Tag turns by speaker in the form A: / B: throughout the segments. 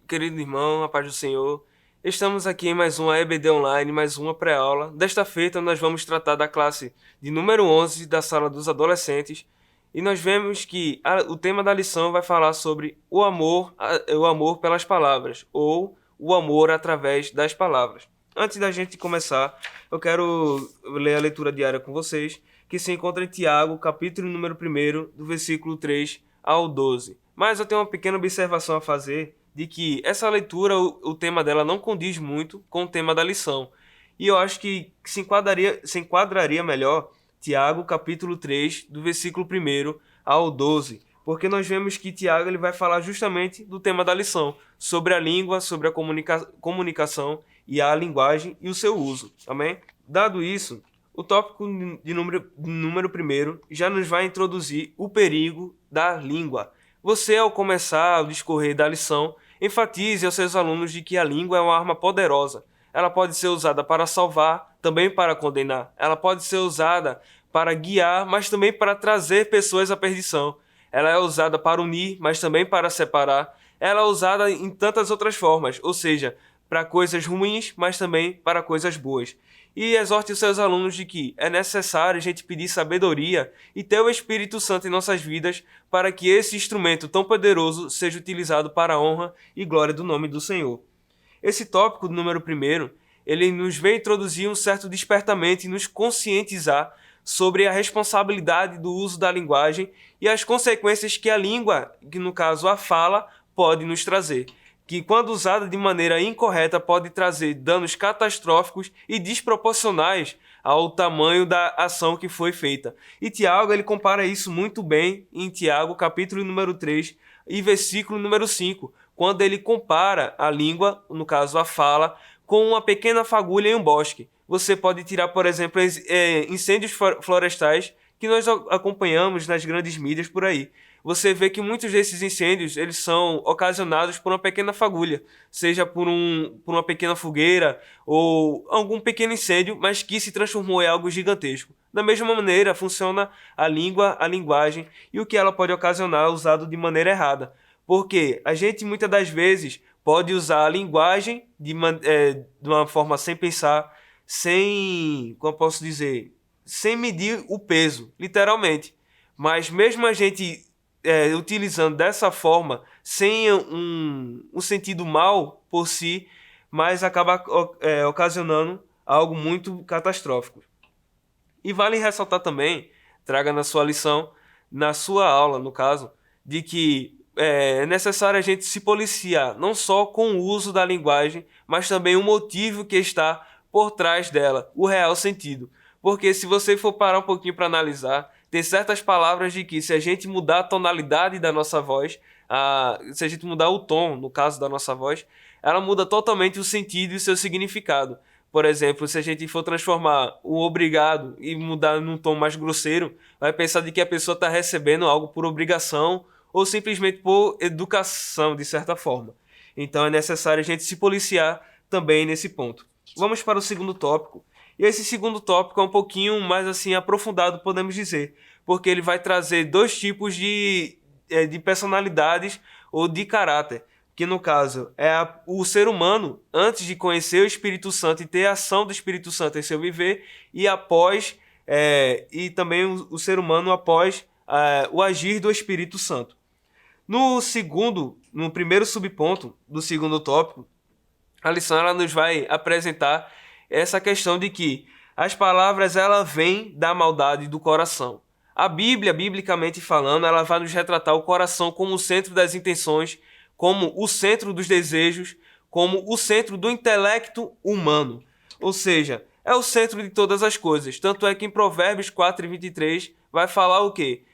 A: Querido irmão, a paz do Senhor, estamos aqui em mais uma EBD Online, mais uma pré-aula. Desta feita, nós vamos tratar da classe de número 11 da sala dos adolescentes e nós vemos que o tema da lição vai falar sobre o amor pelas palavras ou o amor através das palavras. Antes da gente começar, eu quero ler a leitura diária com vocês, que se encontra em Tiago, capítulo número 1, do versículo 3 ao 12. Mas eu tenho uma pequena observação a fazer de que essa leitura, o tema dela não condiz muito com o tema da lição. E eu acho que se enquadraria melhor Tiago, capítulo 3, do versículo 1 ao 12. Porque nós vemos que Tiago ele vai falar justamente do tema da lição, sobre a língua, sobre a comunicação e a linguagem e o seu uso. Amém? Dado isso, o tópico de número 1 já nos vai introduzir o perigo da língua. Você, ao começar o discorrer da lição, enfatize aos seus alunos de que a língua é uma arma poderosa. Ela pode ser usada para salvar, também para condenar. Ela pode ser usada para guiar, mas também para trazer pessoas à perdição. Ela é usada para unir, mas também para separar. Ela é usada em tantas outras formas, ou seja, para coisas ruins, mas também para coisas boas. E exorte os seus alunos de que é necessário a gente pedir sabedoria e ter o Espírito Santo em nossas vidas para que esse instrumento tão poderoso seja utilizado para a honra e glória do nome do Senhor. Esse tópico do número 1, ele nos vem introduzir um certo despertamento e nos conscientizar sobre a responsabilidade do uso da linguagem e as consequências que a língua, que no caso a fala, pode nos trazer. Que quando usada de maneira incorreta pode trazer danos catastróficos e desproporcionais ao tamanho da ação que foi feita. E Tiago ele compara isso muito bem em Tiago, capítulo número 3 e versículo número 5, quando ele compara a língua, no caso a fala, com uma pequena fagulha em um bosque. Você pode tirar, por exemplo, incêndios florestais que nós acompanhamos nas grandes mídias por aí. Você vê que muitos desses incêndios eles são ocasionados por uma pequena fagulha, seja por uma pequena fogueira ou algum pequeno incêndio, mas que se transformou em algo gigantesco. Da mesma maneira, funciona a língua, a linguagem e o que ela pode ocasionar usado de maneira errada. Porque a gente muitas das vezes pode usar a linguagem de uma forma sem pensar, como eu posso dizer, sem medir o peso, literalmente. Mas mesmo a gente utilizando dessa forma, sem um sentido mal por si, mas acaba ocasionando algo muito catastrófico. E vale ressaltar também, traga na sua lição, na sua aula, no caso, de que é necessário a gente se policiar, não só com o uso da linguagem, mas também o motivo que está por trás dela, o real sentido. Porque se você for parar um pouquinho para analisar, tem certas palavras de que se a gente mudar a tonalidade da nossa voz, se a gente mudar o tom, no caso da nossa voz, ela muda totalmente o sentido e o seu significado. Por exemplo, se a gente for transformar o obrigado e mudar num tom mais grosseiro, vai pensar de que a pessoa está recebendo algo por obrigação ou simplesmente por educação, de certa forma. Então é necessário a gente se policiar também nesse ponto. Vamos para o segundo tópico. E esse segundo tópico é um pouquinho mais assim aprofundado, podemos dizer, porque ele vai trazer dois tipos de personalidades ou de caráter, que no caso é o ser humano antes de conhecer o Espírito Santo e ter a ação do Espírito Santo em seu viver, e após e também o ser humano após o agir do Espírito Santo. No primeiro subponto do segundo tópico, a lição ela nos vai apresentar essa questão de que as palavras ela vêm da maldade do coração. A Bíblia, biblicamente falando, ela vai nos retratar o coração como o centro das intenções, como o centro dos desejos, como o centro do intelecto humano. Ou seja, é o centro de todas as coisas. Tanto é que em Provérbios 4:23 vai falar o quê?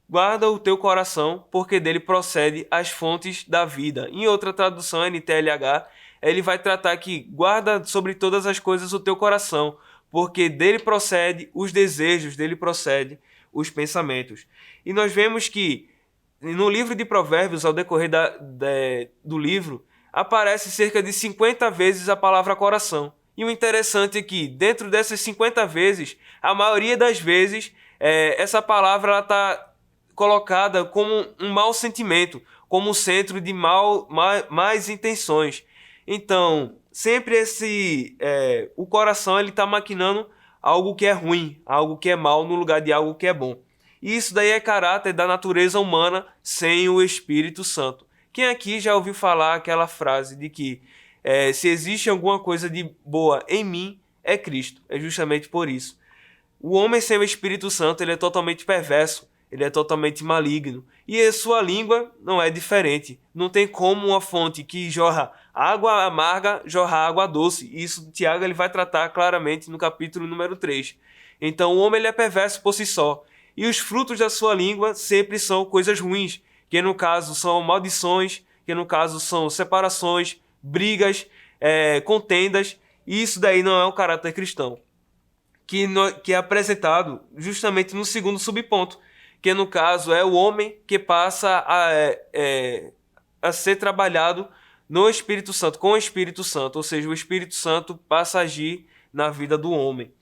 A: Guarda o teu coração, porque dele procede as fontes da vida. Em outra tradução, NTLH, ele vai tratar que guarda sobre todas as coisas o teu coração, porque dele procede os desejos, dele procede os pensamentos. E nós vemos que no livro de Provérbios, ao decorrer do livro, aparece cerca de 50 vezes a palavra coração. E o interessante é que, dentro dessas 50 vezes, a maioria das vezes, essa palavra está colocada como um mau sentimento, como centro de mais intenções. Então, sempre o coração ele está maquinando algo que é ruim, algo que é mal no lugar de algo que é bom. E isso daí é caráter da natureza humana sem o Espírito Santo. Quem aqui já ouviu falar aquela frase de que se existe alguma coisa de boa em mim, é Cristo. É justamente por isso. O homem sem o Espírito Santo ele é totalmente perverso, ele é totalmente maligno. E a sua língua não é diferente. Não tem como uma fonte que jorra água amarga jorrar água doce. Isso Tiago ele vai tratar claramente no capítulo número 3. Então o homem ele é perverso por si só. E os frutos da sua língua sempre são coisas ruins, que no caso são maldições, que no caso são separações, brigas, contendas. E isso daí não é o caráter cristão, que é apresentado justamente no segundo subponto, que no caso é o homem que passa a ser trabalhado no Espírito Santo, com o Espírito Santo, ou seja, o Espírito Santo passa a agir na vida do homem.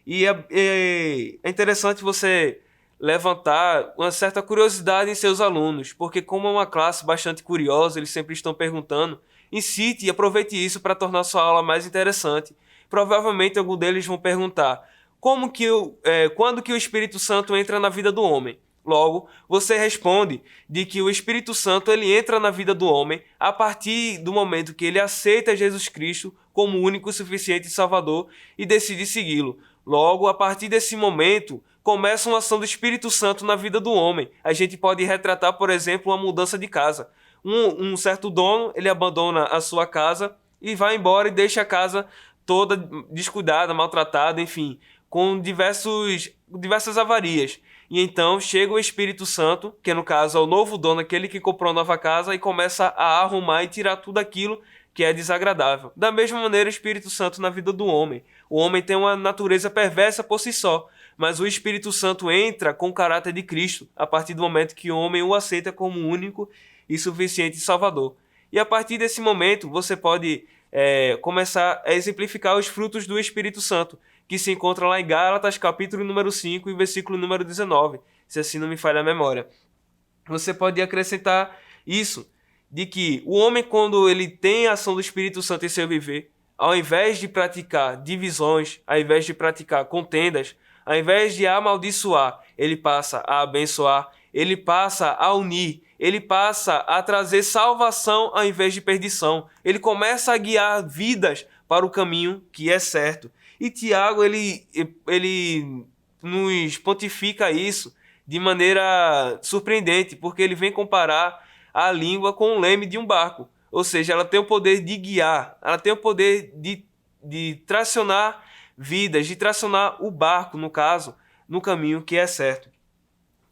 A: E é interessante você levantar uma certa curiosidade em seus alunos, porque como é uma classe bastante curiosa, eles sempre estão perguntando, incite e aproveite isso para tornar sua aula mais interessante. Provavelmente algum deles vão perguntar, quando que o Espírito Santo entra na vida do homem? Logo, você responde de que o Espírito Santo ele entra na vida do homem a partir do momento que ele aceita Jesus Cristo como único, suficiente Salvador e decide segui-lo. Logo, a partir desse momento, começa uma ação do Espírito Santo na vida do homem. A gente pode retratar, por exemplo, uma mudança de casa. Um certo dono, ele abandona a sua casa e vai embora e deixa a casa toda descuidada, maltratada, enfim, com diversas avarias. E então chega o Espírito Santo, que no caso é o novo dono, aquele que comprou a nova casa, e começa a arrumar e tirar tudo aquilo que é desagradável. Da mesma maneira, o Espírito Santo na vida do homem. O homem tem uma natureza perversa por si só, mas o Espírito Santo entra com o caráter de Cristo, a partir do momento que o homem o aceita como único e suficiente Salvador. E a partir desse momento, você pode começar a exemplificar os frutos do Espírito Santo, que se encontra lá em Gálatas, capítulo número 5 e versículo número 19, se assim não me falha a memória. Você pode acrescentar isso, de que o homem, quando ele tem a ação do Espírito Santo em seu viver, ao invés de praticar divisões, ao invés de praticar contendas, ao invés de amaldiçoar, ele passa a abençoar, ele passa a unir, ele passa a trazer salvação ao invés de perdição. Ele começa a guiar vidas para o caminho que é certo. E Tiago, ele nos pontifica isso de maneira surpreendente, porque ele vem comparar a língua com o leme de um barco. Ou seja, ela tem o poder de guiar, ela tem o poder de tracionar vidas, de tracionar o barco, no caso, no caminho que é certo.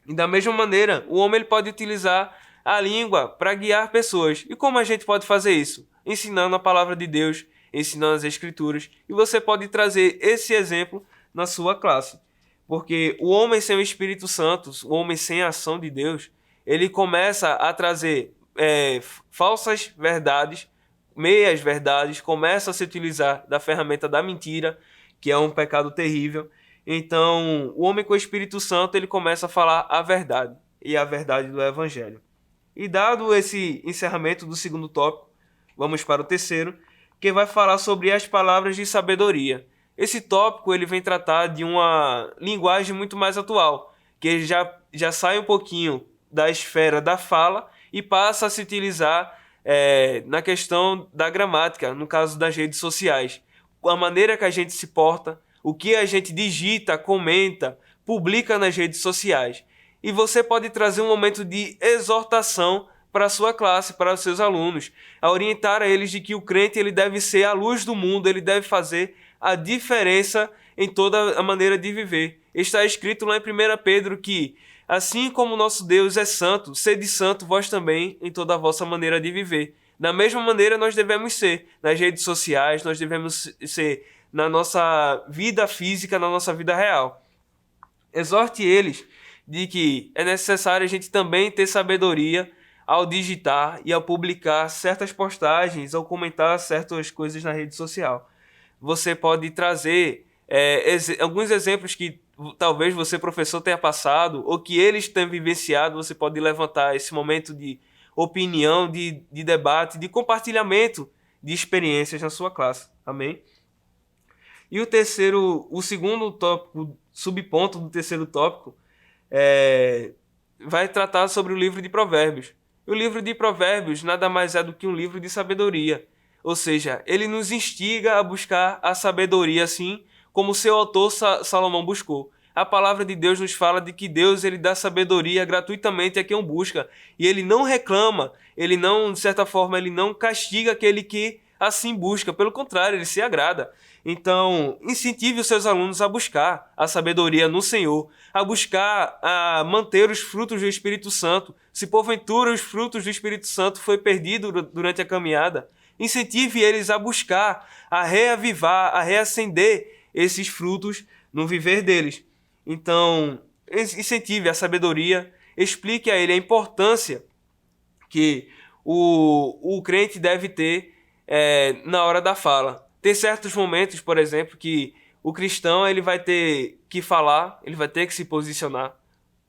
A: E da mesma maneira, o homem ele pode utilizar a língua para guiar pessoas. E como a gente pode fazer isso? Ensinando a palavra de Deus, ensinando as Escrituras. E você pode trazer esse exemplo na sua classe. Porque o homem sem o Espírito Santo, o homem sem a ação de Deus, ele começa a trazer falsas verdades, meias verdades, começa a se utilizar da ferramenta da mentira, que é um pecado terrível. Então, o homem com o Espírito Santo, ele começa a falar a verdade, e a verdade do Evangelho. E dado esse encerramento do segundo tópico, vamos para o terceiro, que vai falar sobre as palavras de sabedoria. Esse tópico ele vem tratar de uma linguagem muito mais atual, que já sai um pouquinho da esfera da fala e passa a se utilizar na questão da gramática, no caso das redes sociais. A maneira que a gente se porta, o que a gente digita, comenta, publica nas redes sociais. E você pode trazer um momento de exortação para a sua classe, para os seus alunos, a orientar a eles de que o crente ele deve ser a luz do mundo, ele deve fazer a diferença em toda a maneira de viver. Está escrito lá em 1 Pedro que, assim como nosso Deus é santo, sede santo vós também em toda a vossa maneira de viver. Da mesma maneira nós devemos ser nas redes sociais, nós devemos ser na nossa vida física, na nossa vida real. Exorte eles de que é necessário a gente também ter sabedoria ao digitar e ao publicar certas postagens ou comentar certas coisas na rede social. Você pode trazer alguns exemplos que talvez você, professor, tenha passado ou que eles tenham vivenciado. Você pode levantar esse momento de opinião, de debate, de compartilhamento de experiências na sua classe. Amém? E o segundo tópico, subponto do terceiro tópico, vai tratar sobre o livro de Provérbios. O livro de Provérbios nada mais é do que um livro de sabedoria. Ou seja, ele nos instiga a buscar a sabedoria assim como seu autor Salomão buscou. A palavra de Deus nos fala de que Deus ele dá sabedoria gratuitamente a quem o busca. E ele não reclama, ele não, de certa forma, ele não castiga aquele que assim busca. Pelo contrário, ele se agrada. Então, incentive os seus alunos a buscar a sabedoria no Senhor, a buscar a manter os frutos do Espírito Santo. Se porventura os frutos do Espírito Santo foi perdido durante a caminhada, incentive eles a buscar, a reavivar, a reacender esses frutos no viver deles. Então, incentive a sabedoria, explique a ele a importância que o crente deve ter na hora da fala. Tem certos momentos, por exemplo, que o cristão ele vai ter que falar, ele vai ter que se posicionar.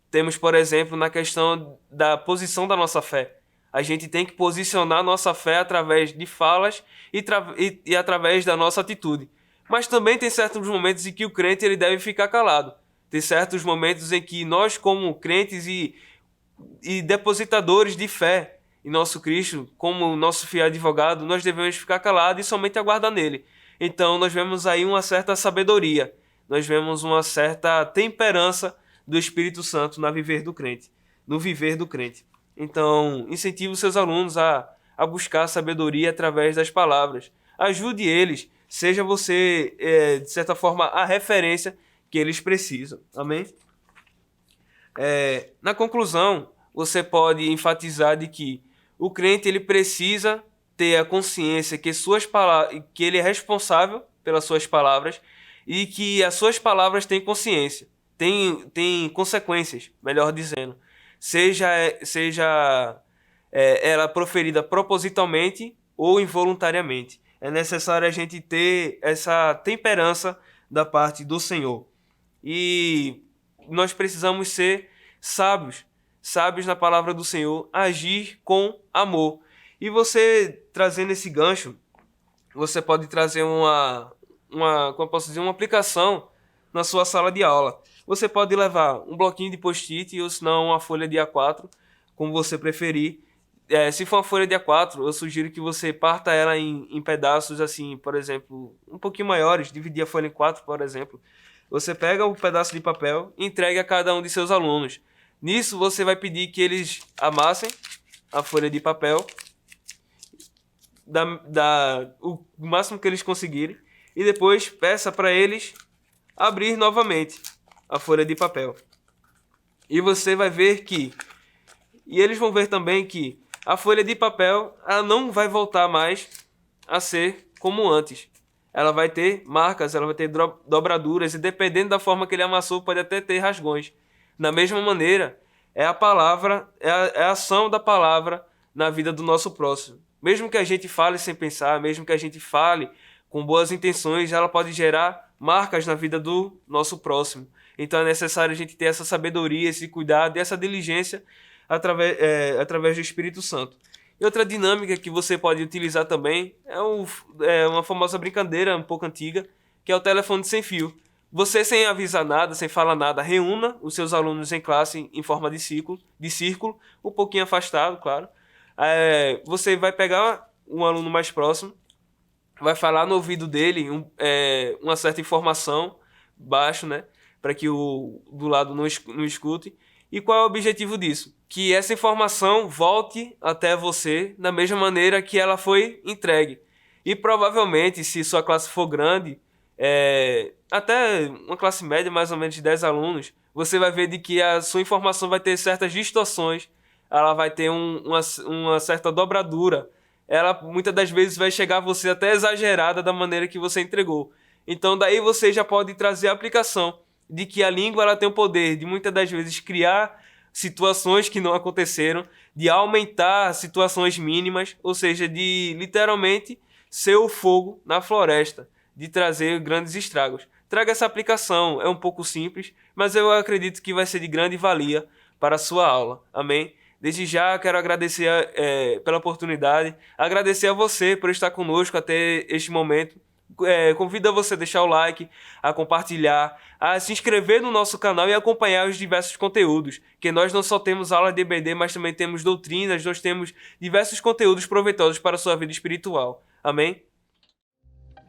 A: Temos, por exemplo, na questão da posição da nossa fé. A gente tem que posicionar nossa fé através de falas e através da nossa atitude. Mas também tem certos momentos em que o crente ele deve ficar calado. Tem certos momentos em que nós, como crentes e depositadores de fé em nosso Cristo, como nosso fiel advogado, nós devemos ficar calados e somente aguardar nele. Então nós vemos aí uma certa sabedoria, nós vemos uma certa temperança do Espírito Santo no viver do crente. Então, incentive os seus alunos a buscar sabedoria através das palavras. Ajude eles, seja você, de certa forma, a referência que eles precisam. Amém? Na conclusão, você pode enfatizar de que o crente ele precisa ter a consciência que que ele é responsável pelas suas palavras e que as suas palavras têm consciência, têm consequências, melhor dizendo. Seja ela proferida propositalmente ou involuntariamente. É necessário a gente ter essa temperança da parte do Senhor. E nós precisamos ser sábios na palavra do Senhor, agir com amor. E você, trazendo esse gancho, você pode trazer como eu posso dizer, uma aplicação na sua sala de aula. Você pode levar um bloquinho de post-it ou se não uma folha de A4, como você preferir. Se for uma folha de A4, eu sugiro que você parta ela em pedaços assim, por exemplo, um pouquinho maiores, dividir a folha em 4, por exemplo. Você pega um pedaço de papel e entrega a cada um de seus alunos. Nisso, você vai pedir que eles amassem a folha de papel o máximo que eles conseguirem e depois peça para eles abrir novamente a folha de papel. E você vai ver e eles vão ver também que a folha de papel ela não vai voltar mais a ser como antes. Ela vai ter marcas, ela vai ter dobraduras e dependendo da forma que ele amassou pode até ter rasgões. Da mesma maneira, é a palavra, é a ação da palavra na vida do nosso próximo. Mesmo que a gente fale sem pensar, mesmo que a gente fale com boas intenções, ela pode gerar marcas na vida do nosso próximo. Então é necessário a gente ter essa sabedoria, esse cuidado e essa diligência através do Espírito Santo. E outra dinâmica que você pode utilizar também é uma famosa brincadeira um pouco antiga, que é o telefone sem fio. Você, sem avisar nada, sem falar nada, reúna os seus alunos em classe em forma de círculo, um pouquinho afastado, claro. Você vai pegar um aluno mais próximo, vai falar no ouvido dele uma certa informação, baixo, né, para que o do lado não escute. E qual é o objetivo disso? Que essa informação volte até você da mesma maneira que ela foi entregue. E provavelmente, se sua classe for grande, até uma classe média, mais ou menos de 10 alunos, você vai ver de que a sua informação vai ter certas distorções, ela vai ter uma certa dobradura. Ela muitas das vezes vai chegar a você até exagerada da maneira que você entregou. Então daí você já pode trazer a aplicação de que a língua ela tem o poder de muitas das vezes criar situações que não aconteceram, de aumentar situações mínimas, ou seja, de literalmente ser o fogo na floresta, de trazer grandes estragos. Traga essa aplicação, é um pouco simples, mas eu acredito que vai ser de grande valia para a sua aula. Amém? Desde já quero agradecer pela oportunidade, agradecer a você por estar conosco até este momento. Convido a você a deixar o like, a compartilhar, a se inscrever no nosso canal e acompanhar os diversos conteúdos, que nós não só temos aula de EBD, mas também temos doutrinas, nós temos diversos conteúdos proveitosos para a sua vida espiritual. Amém?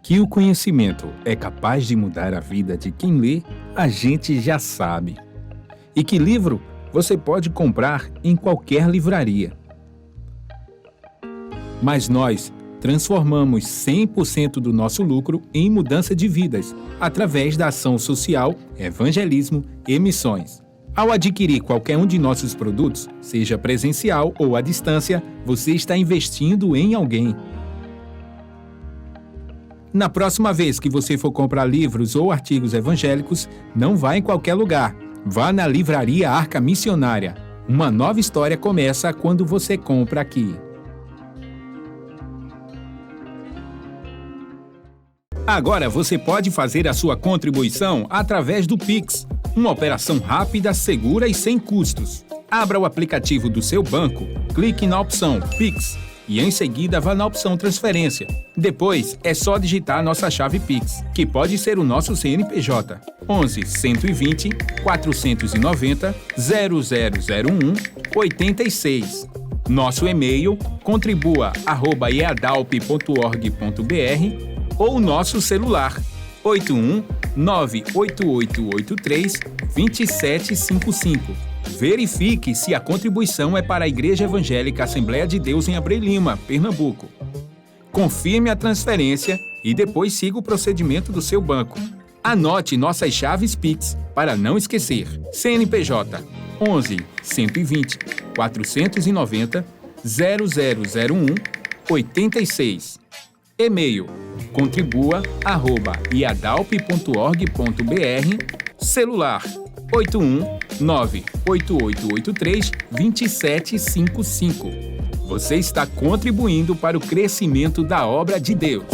B: Que o conhecimento é capaz de mudar a vida de quem lê, a gente já sabe. E que livro você pode comprar em qualquer livraria. Mas nós transformamos 100% do nosso lucro em mudança de vidas, através da ação social, evangelismo e missões. Ao adquirir qualquer um de nossos produtos, seja presencial ou à distância, você está investindo em alguém. Na próxima vez que você for comprar livros ou artigos evangélicos, não vá em qualquer lugar. Vá na Livraria Arca Missionária. Uma nova história começa quando você compra aqui. Agora você pode fazer a sua contribuição através do Pix, uma operação rápida, segura e sem custos. Abra o aplicativo do seu banco, clique na opção Pix e em seguida vá na opção Transferência. Depois é só digitar nossa chave Pix, que pode ser o nosso CNPJ, 11 120 490 0001 86. Nosso e-mail contribua@eadalp.org.br ou nosso celular 81 98883 2755. Verifique se a contribuição é para a Igreja Evangélica Assembleia de Deus em Abreu Lima, Pernambuco. Confirme a transferência e depois siga o procedimento do seu banco. Anote nossas chaves Pix para não esquecer. CNPJ 11 120 490 0001 86. E-mail contribua@iadalp.org.br. Celular 81 98883 2755. Você está contribuindo para o crescimento da obra de Deus.